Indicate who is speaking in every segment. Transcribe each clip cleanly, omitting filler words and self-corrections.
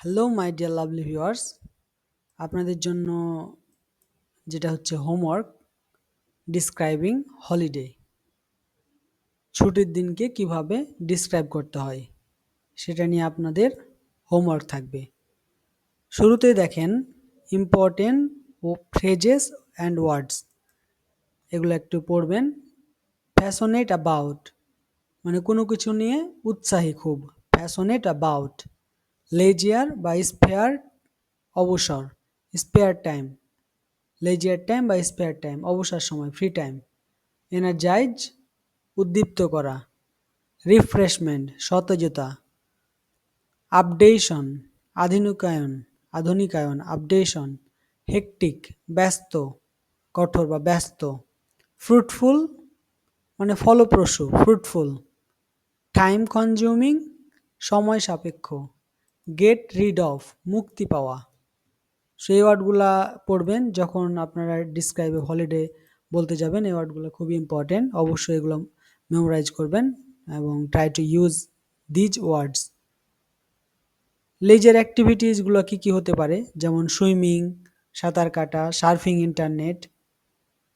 Speaker 1: Hello my dear lovely viewers, আপনাদের জন্য যেটা হচ্ছে হোমওয়ার্ক ডিসক্রাইবিং হলিডে। ছুটির দিনকে কিভাবে ডিসক্রাইব করতে হয় সেটা নিয়ে আপনাদের হোমওয়ার্ক থাকবে। শুরুতেই দেখেন ইম্পর্টেন্ট ও ফ্রেজেস অ্যান্ড ওয়ার্ডস, এগুলো একটু পড়বেন। প্যাশনেট অ্যাবাউট মানে কোনো কিছু নিয়ে উৎসাহী খুব, প্যাশনেট অ্যাবাউট। লেজিয়ার বা স্পেয়ার অবসর, স্পেয়ার টাইম, লেজিয়ার টাইম বা স্পেয়ার টাইম অবসর সময়, ফ্রি টাইম। এনার্জাইজ উদ্দীপ্ত করা, রিফ্রেশমেন্ট সতেজতা, আপডেশন আধুনিকায়ন আপডেশন, হেকটিক ব্যস্ত কঠোর বা ব্যস্ত, ফ্রুটফুল মানে ফলপ্রসূ ফ্রুটফুল, টাইম কনজিউমিং সময় সাপেক্ষ, গেট রিড অফ মুক্তি পাওয়া। সেই ওয়ার্ডগুলা পড়বেন যখন আপনারা ডিসক্রাইবে হলিডে বলতে যাবেন। এই ওয়ার্ডগুলো খুবই ইম্পর্টেন্ট, অবশ্যই এগুলো মেমোরাইজ করবেন এবং try to use these words. Leisure অ্যাক্টিভিটিসগুলো কি হতে পারে, যেমন সুইমিং সাঁতার কাটা, সার্ফিং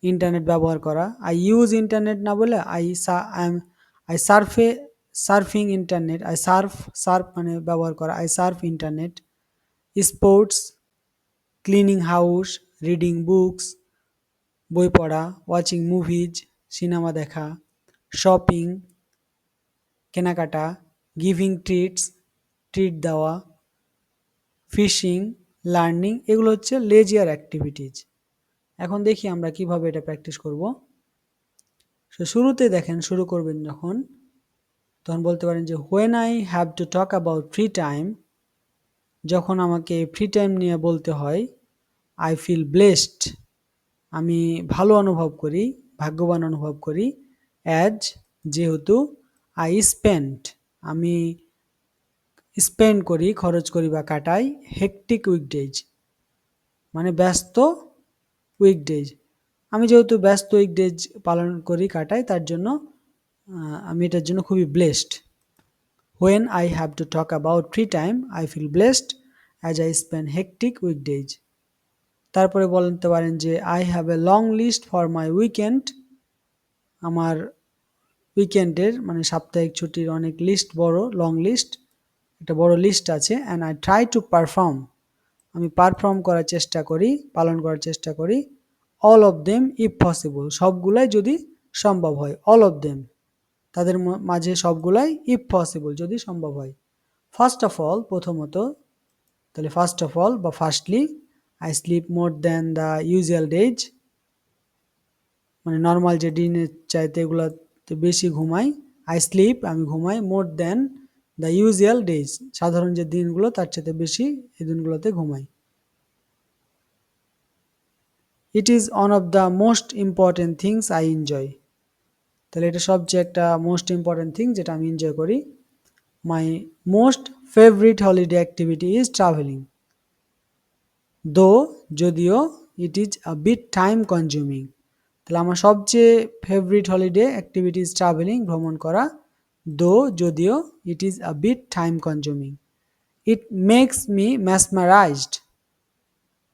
Speaker 1: ইন্টারনেট ব্যবহার করা। আই ইউজ ইন্টারনেট না বলে আই সার্ফিং ইন্টারনেট, সার্ফ মানে ব্যবহার করা, I Surf internet. Sports, cleaning house, reading books বই পড়া, ওয়াচিং মুভিজ সিনেমা দেখা, শপিং কেনাকাটা, গিভিং ট্রিট দেওয়া, ফিশিং, লার্নিং, এগুলো হচ্ছে লেজিয়ার অ্যাক্টিভিটিজ। এখন দেখি আমরা কিভাবে এটা প্র্যাকটিস করব। শুরুতে দেখেন, শুরু করবেন যখন, তখন বলতে পারেন যে when I have to talk about free time, যখন আমাকে ফ্রি টাইম নিয়ে বলতে হয়, আই ফিল ব্লেসড আমি ভালো অনুভব করি, ভাগ্যবান অনুভব করি, অ্যাজ যেহেতু, আই আমি স্পেন্ড করি খরচ করি বা কাটাই, হেকটিক উইকডেজ মানে ব্যস্ত উইকডেজ, আমি যেহেতু ব্যস্ত উইকডেজ পালন করি কাটাই, তার জন্য আমি এটার জন্য খুবই blessed. When I have to talk about free time I feel blessed as I spend hectic weekdays. তারপরে বলতে পারেন যে I have a long list for my weekend, আমার উইকেন্ডের মানে সাপ্তাহিক ছুটির অনেক লিস্ট, বড় লং লিস্ট, একটা বড় লিস্ট আছে। And I try to perform, আমি পারফর্ম করার চেষ্টা করি, পালন করার চেষ্টা করি, all of them if possible, সবগুলাই যদি সম্ভব হয়, অল অফ দেম তাদের মাঝে সবগুলাই, ইফ পসিবল যদি সম্ভব হয়। ফার্স্ট অফ অল প্রথমত, তাহলে ফার্স্ট অফ অল বা firstly, I sleep more than the usual days, মানে নর্মাল যে দিনের চাইতে এগুলোতে বেশি ঘুমাই, আই স্লিপ আমি ঘুমাই, more than the usual days সাধারণ যে দিনগুলো তার চাইতে বেশি এই দিনগুলোতে ঘুমাই। It is one of the most important things I enjoy, তাহলে এটা সবচেয়ে একটা মোস্ট ইম্পর্টেন্ট থিং যেটা আমি এনজয় করি। My most favourite holiday activity is travelling, though যদিও, it is a bit time consuming, তাহলে আমার সবচেয়ে favourite holiday activity is travelling ভ্রমণ করা, দো যদিও, it is a bit time consuming. It makes me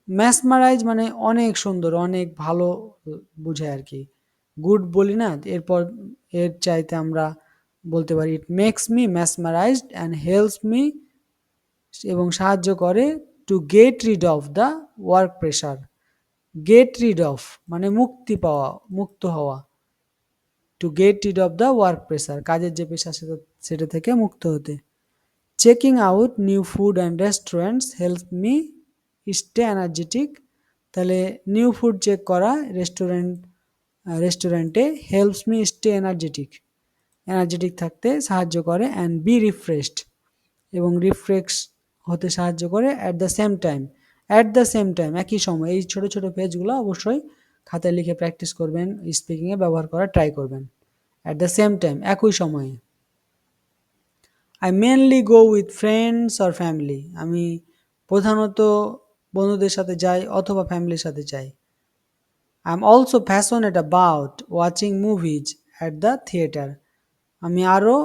Speaker 1: mesmerize মানে অনেক সুন্দর, অনেক ভালো বোঝায় আর কি, গুড বলি না, এরপর এর চাইতে আমরা বলতে পারি it makes me mesmerised and helps me, এবং সাহায্য করে, to get rid of the work pressure, get rid of মানে মুক্তি পাওয়া, মুক্ত হওয়া, to get rid of the work pressure কাজের যে পেশা সেটা থেকে মুক্ত হতে। Checking out new food and restaurants help me stay energetic, তাহলে নিউ ফুড চেক করা রেস্টুরেন্টে, হেল্পস মি স্টে এনার্জেটিক থাকতে সাহায্য করে, অ্যান্ড বি রিফ্রেশড এবং রিফ্রেশ হতে সাহায্য করে, অ্যাট দ্য সেম টাইম একই সময়। এই ছোট ছোট পেজগুলো অবশ্যই খাতায় লিখে প্র্যাকটিস করবেন, স্পিকিংয়ে ব্যবহার করা ট্রাই করবেন। অ্যাট দ্য সেম টাইম একই সময়ে। I mainly go with friends or family, আমি প্রধানত বন্ধুদের সাথে যাই অথবা ফ্যামিলির সাথে যাই। I am also passionate about watching movies at the theatre, আমি আরও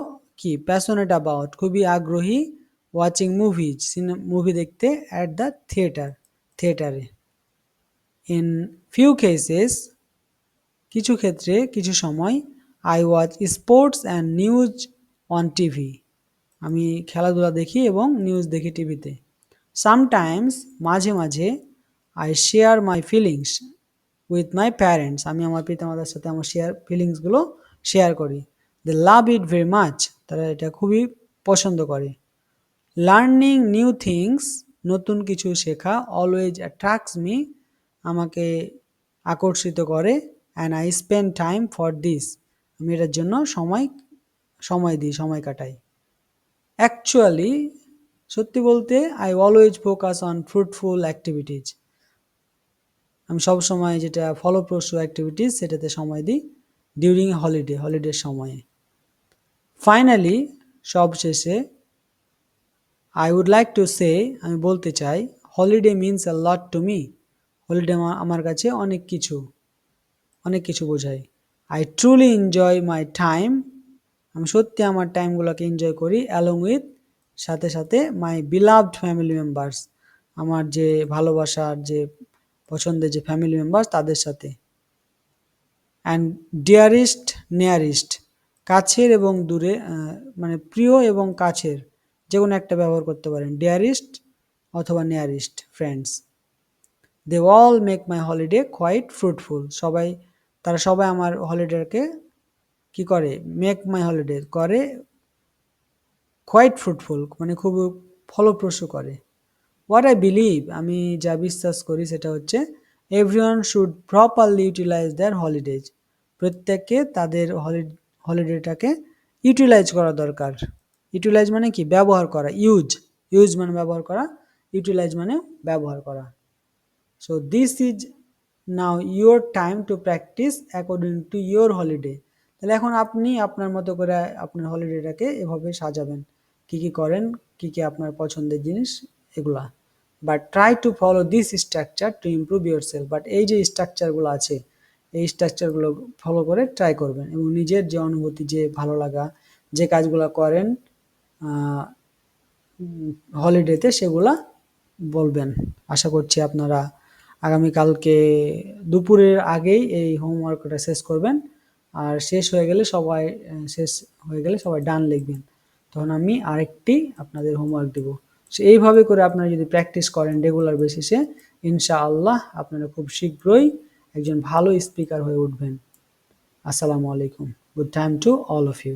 Speaker 1: প্যাশনেট অ্যাবাউট খুবই আগ্রহী, ওয়াচিং মুভিজ, মুভি দেখতে অ্যাট দ্য থিয়েটারে। ইন ফিউ কেসেস, কিছু ক্ষেত্রে কিছু সময়, I watch sports and news on TV, আমি খেলাধুলা দেখি এবং নিউজ দেখি টিভিতে। সামটাইমস, মাঝে মাঝে, I share my feelings with my parents, আমি আমার পিতামাতার সাথে আমার ফিলিংসগুলো শেয়ার করি। দে লাভ ইট ভেরি মাচ, তারা এটা খুবই পছন্দ করে। লার্নিং নিউ থিংস, নতুন কিছু শেখা, অলওয়েজ অ্যাট্রাক্টস মি, আমাকে আকর্ষিত করে। And I spend time for this, আমি এটার জন্য সময় দিই, সময় কাটাই। অ্যাকচুয়ালি, সত্যি বলতে, I always focus on fruitful activities, আমি সবসময় যেটা ফলপ্রসূ অ্যাক্টিভিটিস সেটাতে সময় দিই ডিউরিং হলিডের সময়ে। ফাইনালি, সবশেষে, I would like to say, আমি বলতে চাই, holiday means a lot to me, holiday আমার কাছে অনেক কিছু বোঝায়। I truly enjoy my time, আমি সত্যি আমার টাইমগুলোকে এনজয় করি, অ্যালং উইথ, সাথে সাথে, মাই বিলাভড ফ্যামিলি মেম্বার্স, আমার যে ভালোবাসার যে পছন্দের যে ফ্যামিলি মেম্বার্স তাদের সাথে। অ্যান্ড ডিয়ারেস্ট নিয়ারেস্ট, কাছের এবং দূরে, মানে প্রিয় এবং কাছের, যে কোনো একটা ব্যবহার করতে পারেন, ডিয়ারেস্ট অথবা nearest friends. They all make my holiday quite fruitful, তারা সবাই আমার হলিডেকে কি করে, মেক মাই হলিডে করে কোয়াইট ফ্রুটফুল, মানে খুব ফলপ্রসূ করে। হোয়াট আই বিলিভ, আমি যা বিশ্বাস করি সেটা হচ্ছে, everyone should properly utilise their holidays, প্রত্যেককে তাদের হলিডেটাকে ইউটিলাইজ করা দরকার। ইউটিলাইজ মানে কি, ব্যবহার করা, ইউজ মানে ব্যবহার করা, ইউটিলাইজ মানে ব্যবহার করা। So this is now your time to practice according to your holiday, তাহলে এখন আপনি আপনার মতো করে আপনার হলিডেটাকে এভাবে সাজাবেন, কি করেন, কি আপনার পছন্দের জিনিস এগুলা। But try to follow this structure to improve your self, but এই যে স্ট্রাকচারগুলো আছে এই স্ট্রাকচারগুলো ফলো করে ট্রাই করবেন, এবং নিজের যে অনুভূতি, যে ভালো লাগা, যে কাজগুলো করেন হলিডেতে সেগুলা বলবেন। আশা করছি আপনারা আগামীকালকে দুপুরের আগেই এই হোমওয়ার্কটা শেষ করবেন, আর শেষ হয়ে গেলে সবাই ডান লিখবেন, তখন আমি আরেকটি আপনাদের হোমওয়ার্ক দেব। সো এইভাবে করে আপনারা যদি প্র্যাকটিস করেন রেগুলার বেসিসে, ইনশাআল্লাহ আপনারা খুব শীঘ্রই একজন ভালো স্পিকার হয়ে উঠবেন। আসসালামু আলাইকুম, good time to all of you.